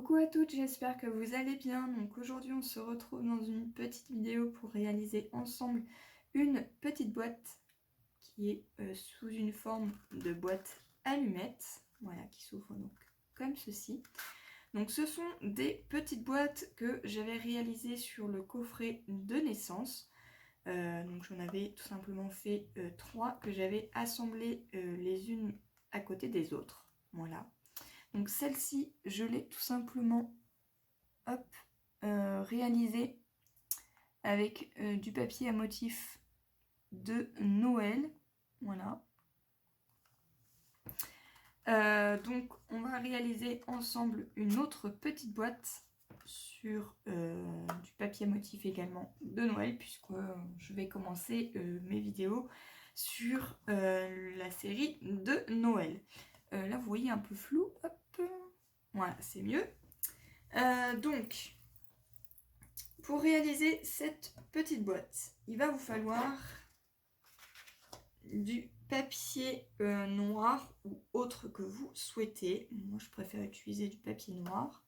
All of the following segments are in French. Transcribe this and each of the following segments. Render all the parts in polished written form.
Coucou à toutes, j'espère que vous allez bien. Donc aujourd'hui on se retrouve dans une petite vidéo pour réaliser ensemble une petite boîte qui est sous une forme de boîte allumette, voilà, qui s'ouvre donc comme ceci. Donc ce sont des petites boîtes que j'avais réalisées sur le coffret de naissance. Donc j'en avais tout simplement fait 3 que j'avais assemblées les unes à côté des autres, voilà. Donc celle-ci, je l'ai tout simplement réalisée avec du papier à motif de Noël. Voilà. Donc on va réaliser ensemble une autre petite boîte sur du papier à motif également de Noël, puisque je vais commencer mes vidéos sur la série de Noël. Là vous voyez un peu flou, hop. Voilà, c'est mieux. Donc, pour réaliser cette petite boîte, il va vous falloir du papier noir ou autre que vous souhaitez. Moi, je préfère utiliser du papier noir.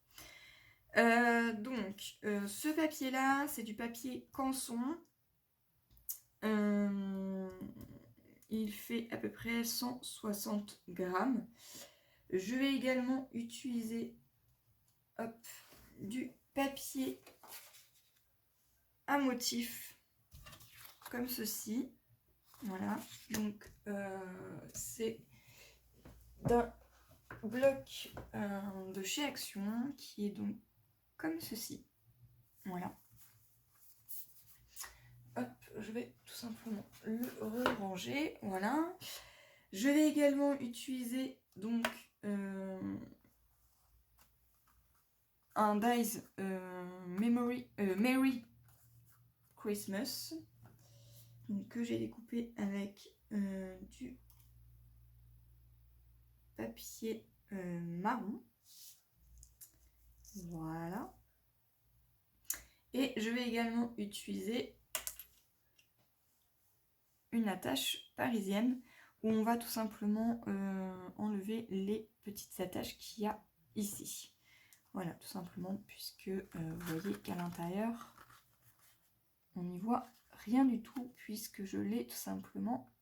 Donc, ce papier-là, c'est du papier canson. Il fait à peu près 160 grammes. Je vais également utiliser du papier à motif comme ceci. Voilà, donc c'est d'un bloc de chez Action qui est donc comme ceci. Voilà. Hop, je vais tout simplement le ranger. Voilà. Je vais également utiliser donc un Dies Merry Christmas, donc, que j'ai découpé avec du papier marron. Voilà. Et je vais également utiliser une attache parisienne où on va tout simplement enlever les petites attaches qu'il y a ici. Voilà, tout simplement, puisque vous voyez qu'à l'intérieur, on n'y voit rien du tout, puisque je l'ai tout simplement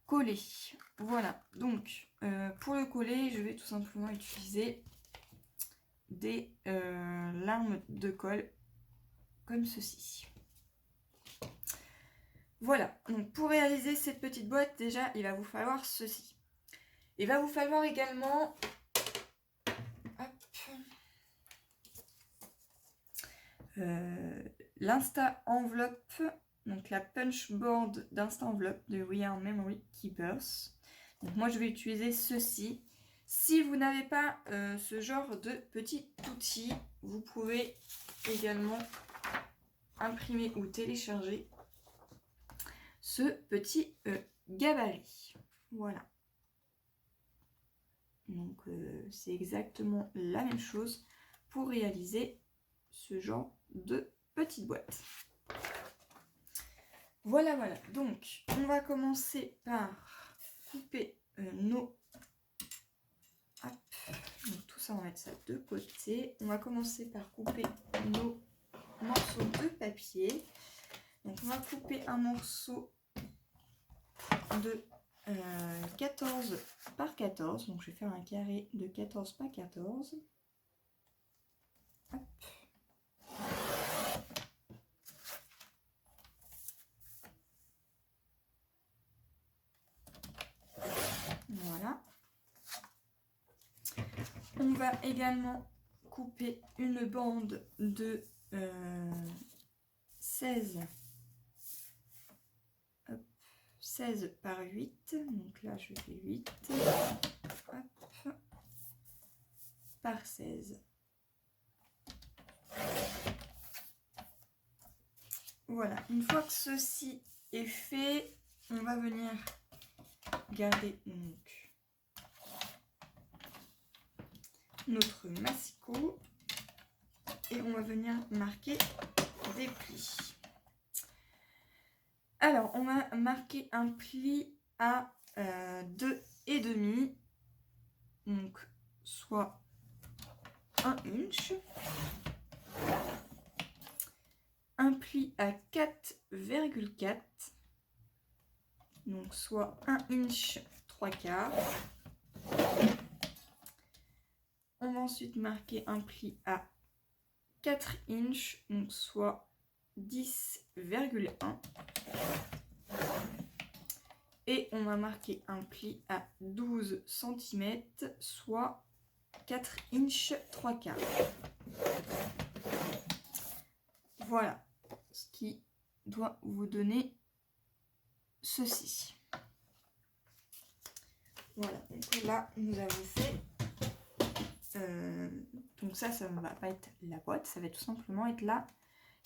collé. Voilà, donc pour le coller, je vais tout simplement utiliser des larmes de colle comme ceci. Voilà, donc pour réaliser cette petite boîte, déjà, il va vous falloir ceci. Il va vous falloir également l'Insta Enveloppe, donc la punch board d'Insta Enveloppe de We Are Memory Keepers. Donc moi je vais utiliser ceci. Si vous n'avez pas ce genre de petit outil, vous pouvez également imprimer ou télécharger ce petit gabarit. Voilà. Donc c'est exactement la même chose pour réaliser ce genre de petite boîte. Voilà, voilà. Donc on va commencer par couper nos... Hop. Donc tout ça, on va mettre ça de côté. On va commencer par couper nos morceaux de papier. Donc on va couper un morceau de 14 par 14. Donc je vais faire un carré de 14 par 14. Hop. Voilà. On va également couper une bande de 16 par 8. Donc là, je fais 8. Hop, par 16. Voilà. Une fois que ceci est fait, on va venir garder donc notre massicot et on va venir marquer des plis. Alors, on va marquer un pli à 2,5, donc soit 1 inch. Un pli à 4,4, donc soit 1 inch 3/4. On va ensuite marquer un pli à 4 inch, donc soit 10,1. Et on va marquer un pli à 12 cm, soit 4 inch 3/4. Voilà ce qui doit vous donner ceci. Voilà, donc là nous avons fait. Donc ça ne va pas être la boîte, ça va tout simplement être la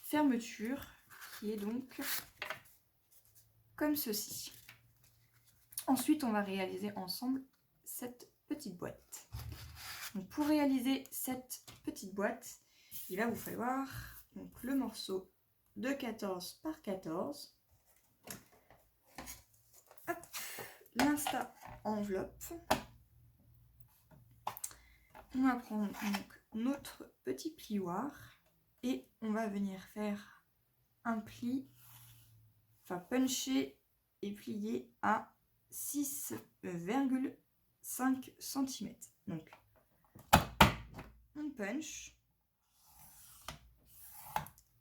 fermeture qui est donc comme ceci. Ensuite, on va réaliser ensemble cette petite boîte. Donc pour réaliser cette petite boîte, il va vous falloir donc le morceau de 14 par 14, l'insta enveloppe. On va prendre donc notre petit plioir et on va venir faire un pli, enfin puncher et plier à 6,5 cm. Donc on punch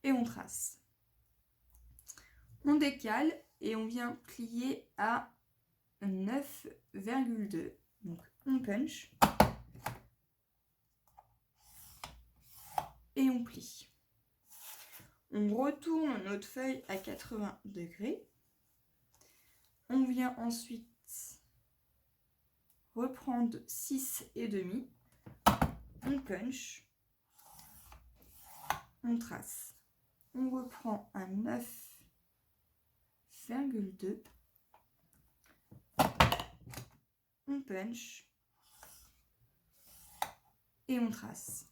et on trace. On décale et on vient plier à 9,2. Donc on punch et on plie. On retourne notre feuille à 80 degrés. On vient ensuite reprendre 6,5. On punch. On trace. On reprend un 9,2. On punch. Et on trace.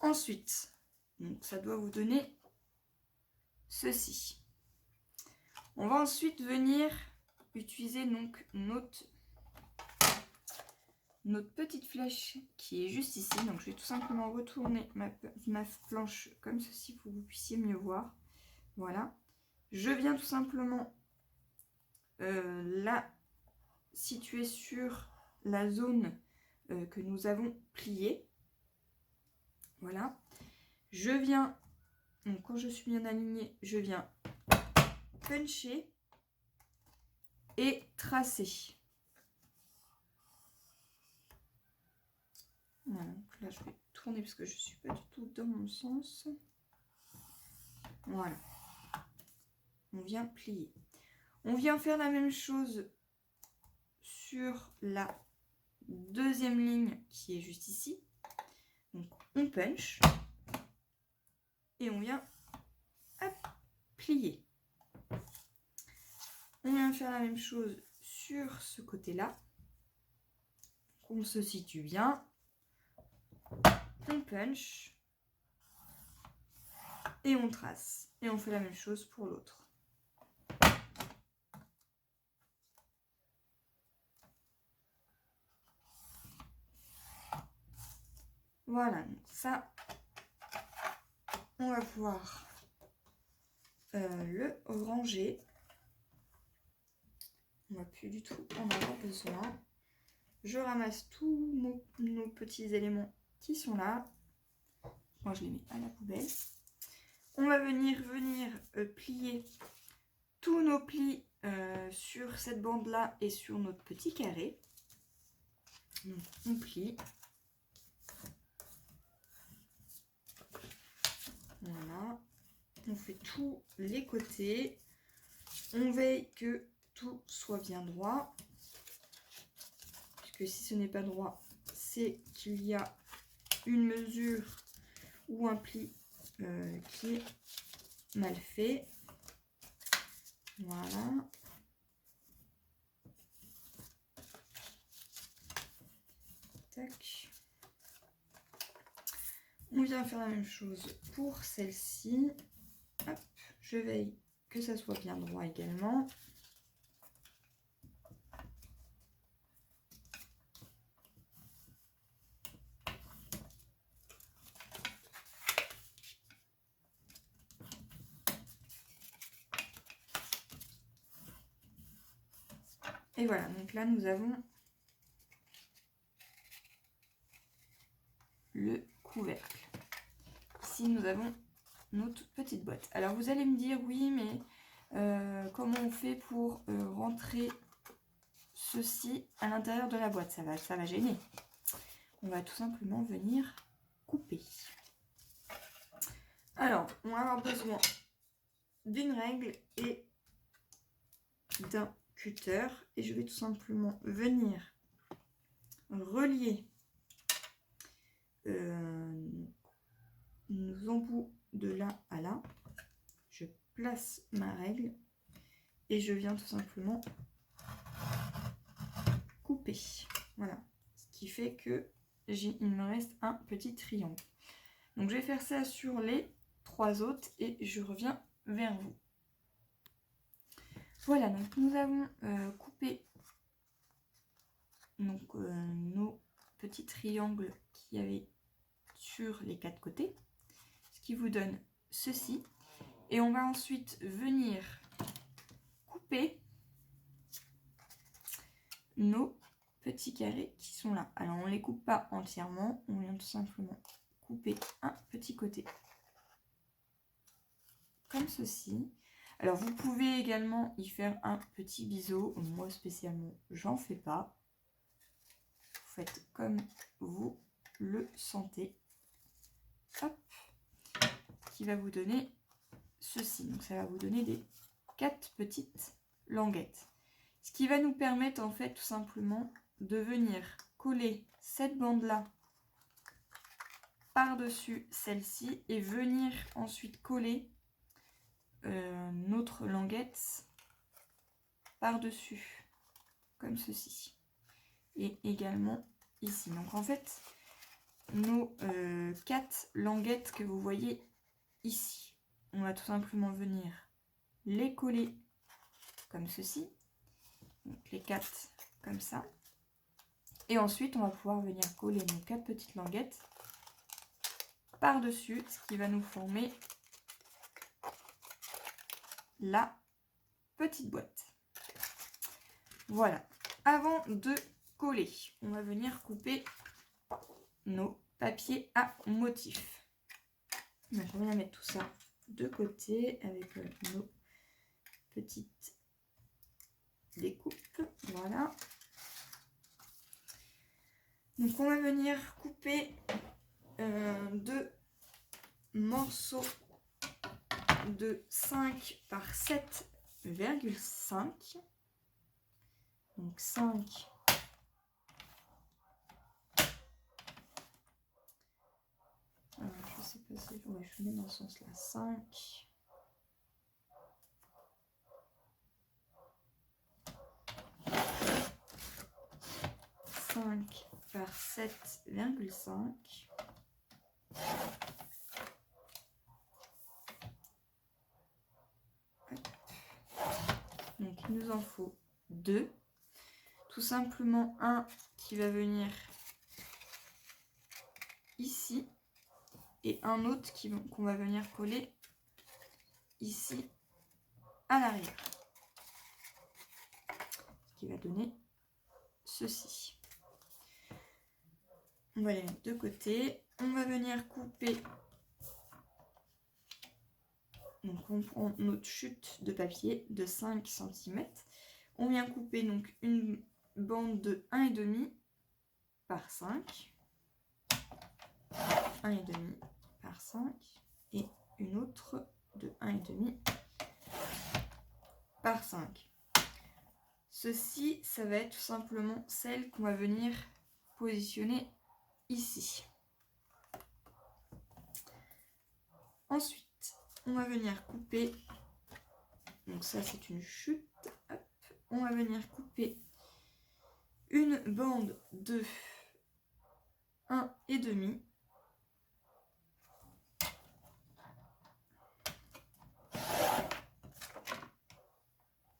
Ensuite, donc ça doit vous donner ceci. On va ensuite venir utiliser donc notre petite flèche qui est juste ici. Donc je vais tout simplement retourner ma planche comme ceci pour que vous puissiez mieux voir. Voilà. Je viens tout simplement la situer sur la zone que nous avons pliée. Voilà. Je viens, donc quand je suis bien alignée, je viens puncher et tracer. Voilà, donc là je vais tourner parce que je ne suis pas du tout dans mon sens. Voilà. On vient plier. On vient faire la même chose sur la deuxième ligne qui est juste ici. Donc on punch et on vient plier. On vient faire la même chose sur ce côté-là. On se situe bien. On punch et on trace. Et on fait la même chose pour l'autre. Voilà, donc ça, on va pouvoir le ranger. On ne va plus du tout en avoir besoin. Je ramasse tous nos petits éléments qui sont là. Moi, je les mets à la poubelle. On va venir plier tous nos plis sur cette bande-là et sur notre petit carré. Donc, on plie. Voilà. On fait tous les côtés. On veille que tout soit bien droit. Puisque si ce n'est pas droit, c'est qu'il y a une mesure ou un pli qui est mal fait. Voilà. Tac. On vient faire la même chose pour celle-ci. Hop, je veille que ça soit bien droit également. Et voilà, donc là nous avons le couvercle. Ici nous avons notre petite boîte. Alors vous allez me dire, oui, mais comment on fait pour rentrer ceci à l'intérieur de la boîte? Ça va gêner. On va tout simplement venir couper. Alors, on va avoir besoin d'une règle et d'un cutter. Et je vais tout simplement venir relier nos embouts de là à là. Je place ma règle et je viens tout simplement couper. Voilà. Ce qui fait que il me reste un petit triangle. Donc je vais faire ça sur les 3 autres et je reviens vers vous. Voilà, donc nous avons coupé donc, nos petits triangles qu'il y avait sur les 4 côtés, ce qui vous donne ceci. Et on va ensuite venir couper nos petits carrés qui sont là. Alors on ne les coupe pas entièrement, on vient tout simplement couper un petit côté comme ceci. Alors vous pouvez également y faire un petit biseau. Moi spécialement j'en fais pas. Vous faites comme vous le sentez. Hop, qui va vous donner ceci. Donc ça va vous donner des 4 petites languettes. Ce qui va nous permettre en fait tout simplement de venir coller cette bande là par-dessus celle-ci et venir ensuite coller notre languette par-dessus comme ceci et également ici. Donc en fait nos 4 languettes que vous voyez ici, on va tout simplement venir les coller comme ceci, donc les 4 comme ça, et ensuite on va pouvoir venir coller nos 4 petites languettes par dessus, ce qui va nous former la petite boîte. Voilà. Avant de coller, on va venir couper nos papiers à motifs. Je vais venir mettre tout ça de côté avec nos petites découpes. Voilà. Donc on va venir couper 2 morceaux de 5 par 7,5. Donc 5 je sais pas si ouais, je mets dans ce sens là 5 par 7,5. Donc il nous en faut 2. Tout simplement un qui va venir ici et un autre qu'on va venir coller ici à l'arrière. Ce qui va donner ceci. On va les mettre de côté. On va venir couper. Donc on prend notre chute de papier de 5 cm. On vient couper donc une bande de 1,5 par 5. 1,5 par 5. Et une autre de 1,5 par 5. Ceci, ça va être tout simplement celle qu'on va venir positionner ici. Ensuite, on va venir couper, donc ça c'est une chute, hop. On va venir couper une bande de 1,5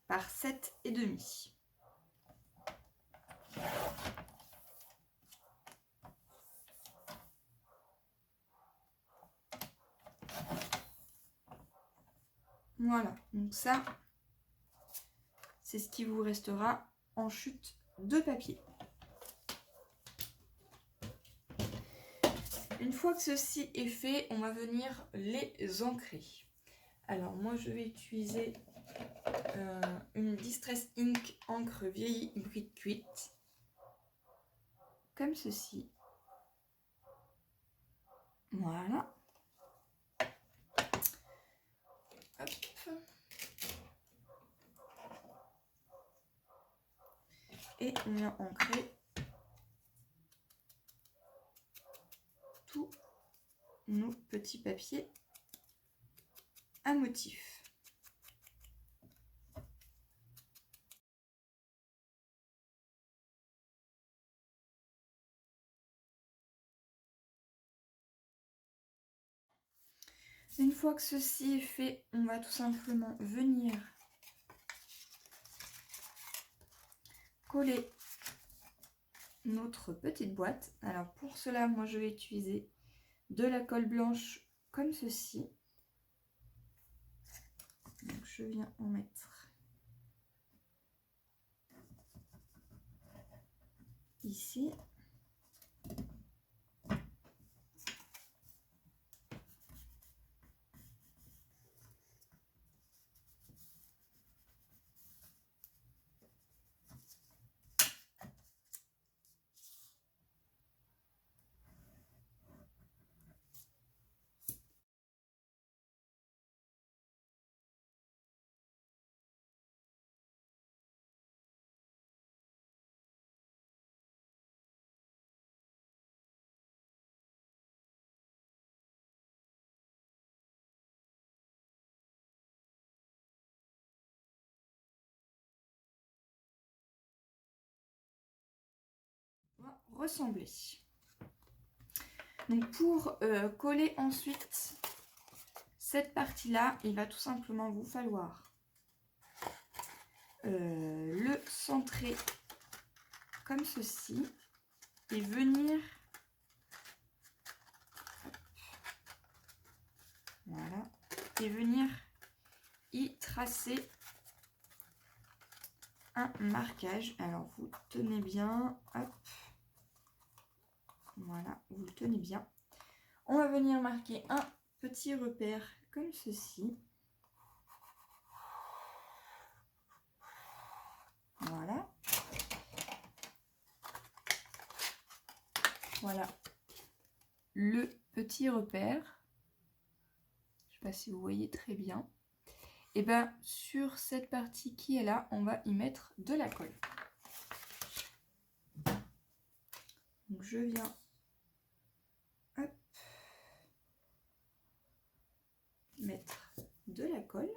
par 7,5. Voilà, donc ça, c'est ce qui vous restera en chute de papier. Une fois que ceci est fait, on va venir les ancrer. Alors moi je vais utiliser une Distress Ink encre vieillie bride cuite, comme ceci. Voilà. Hop. Et on vient ancrer tous nos petits papiers à motif. Une fois que ceci est fait, on va tout simplement venir coller notre petite boîte. Alors pour cela, moi je vais utiliser de la colle blanche comme ceci. Donc je viens en mettre ici. Ressembler. Donc pour coller ensuite cette partie là, il va tout simplement vous falloir le centrer comme ceci et venir voilà et venir y tracer un marquage. Alors vous tenez bien, hop. Voilà, vous le tenez bien. On va venir marquer un petit repère comme ceci. Voilà. Voilà le petit repère. Je ne sais pas si vous voyez très bien. Et bien sur cette partie qui est là, on va y mettre de la colle. Donc je viens hop, mettre de la colle.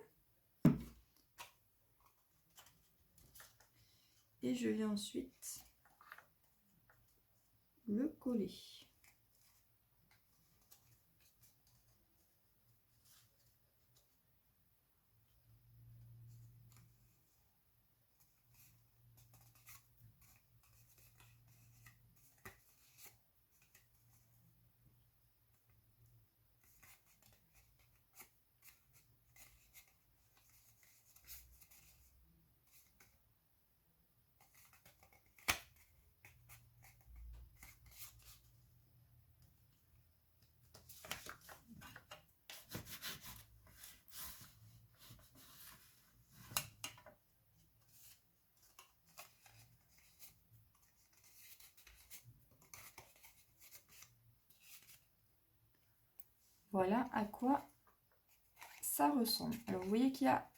Et je viens ensuite le coller. Voilà à quoi ça ressemble. Alors vous voyez qu'il y a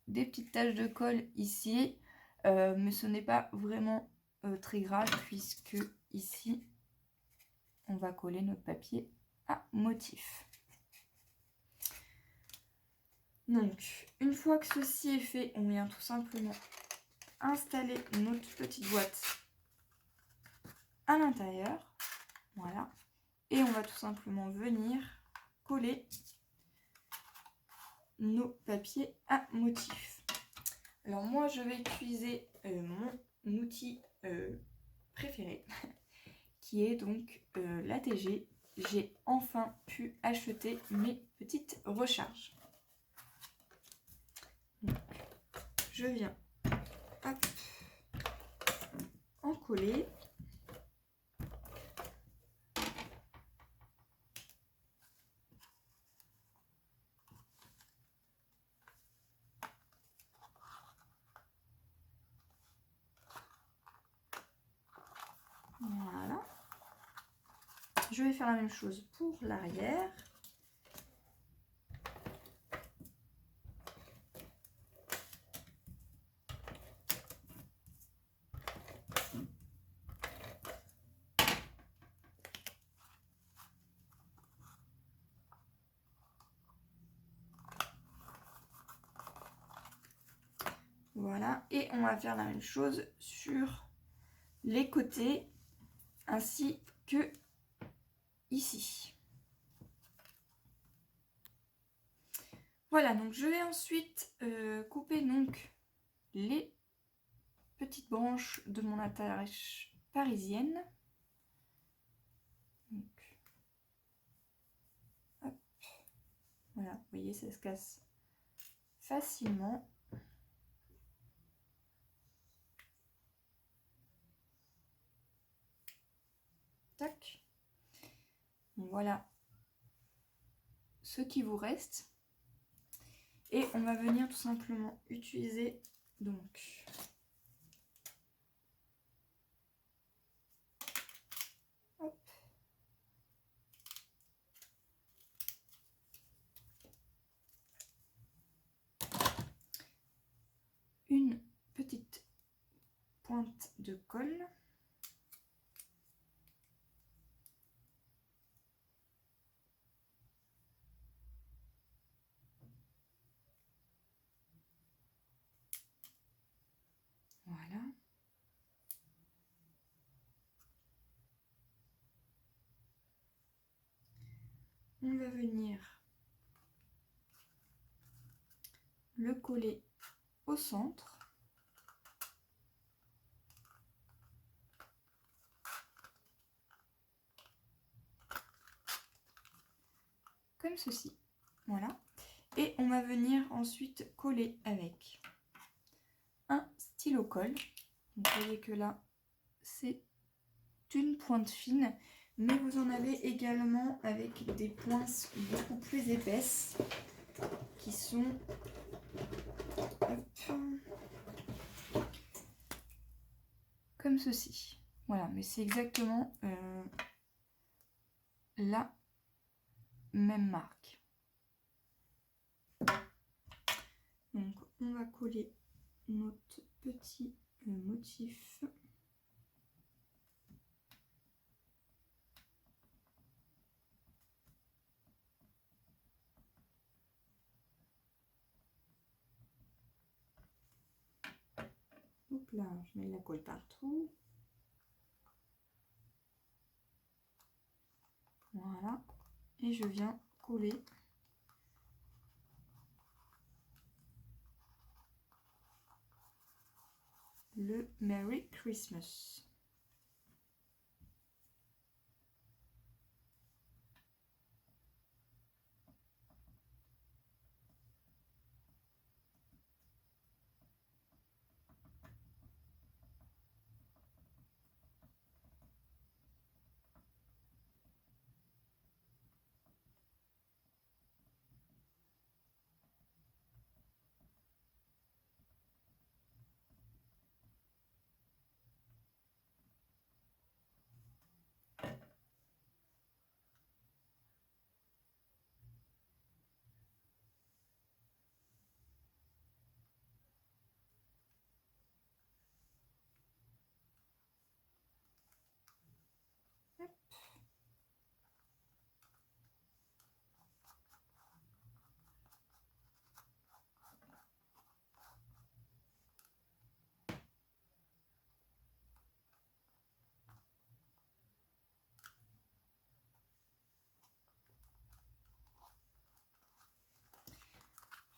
des petites taches de colle ici, mais ce n'est pas vraiment très grave puisque ici on va coller notre papier à motif. Donc une fois que ceci est fait, on vient tout simplement installer notre petite boîte à l'intérieur. Voilà. Et on va tout simplement venir coller nos papiers à motif. Alors moi je vais utiliser mon outil préféré qui est donc la TG. J'ai enfin pu acheter mes petites recharges. Donc, je viens hop, coller. Voilà. Je vais faire la même chose pour l'arrière. Voilà, et on va faire la même chose sur les côtés ainsi que ici. Voilà, donc je vais ensuite couper donc les petites branches de mon attache parisienne. Donc, hop. Voilà, vous voyez, ça se casse facilement. Tac. Donc, voilà ce qui vous reste. Et on va venir tout simplement utiliser donc hop, une petite pointe de colle. Voilà. On va venir le coller au centre. Comme ceci. Voilà. Et on va venir ensuite coller avec un stylo colle. Donc, vous voyez que là, c'est une pointe fine, mais vous en avez également avec des pointes beaucoup plus épaisses qui sont comme ceci. Voilà, mais c'est exactement la même marque. Donc on va coller notre petit motif. Hop là, je mets de la colle partout. Voilà, et je viens coller le Merry Christmas.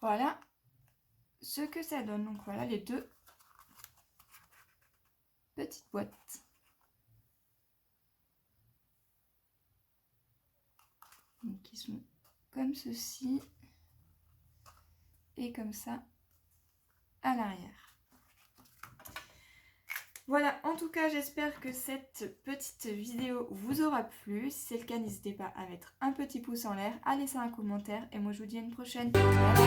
Voilà ce que ça donne. Donc voilà les deux petites boîtes. Donc qui sont comme ceci et comme ça à l'arrière. Voilà, en tout cas, j'espère que cette petite vidéo vous aura plu. Si c'est le cas, n'hésitez pas à mettre un petit pouce en l'air, à laisser un commentaire. Et moi, je vous dis à une prochaine. Bye bye.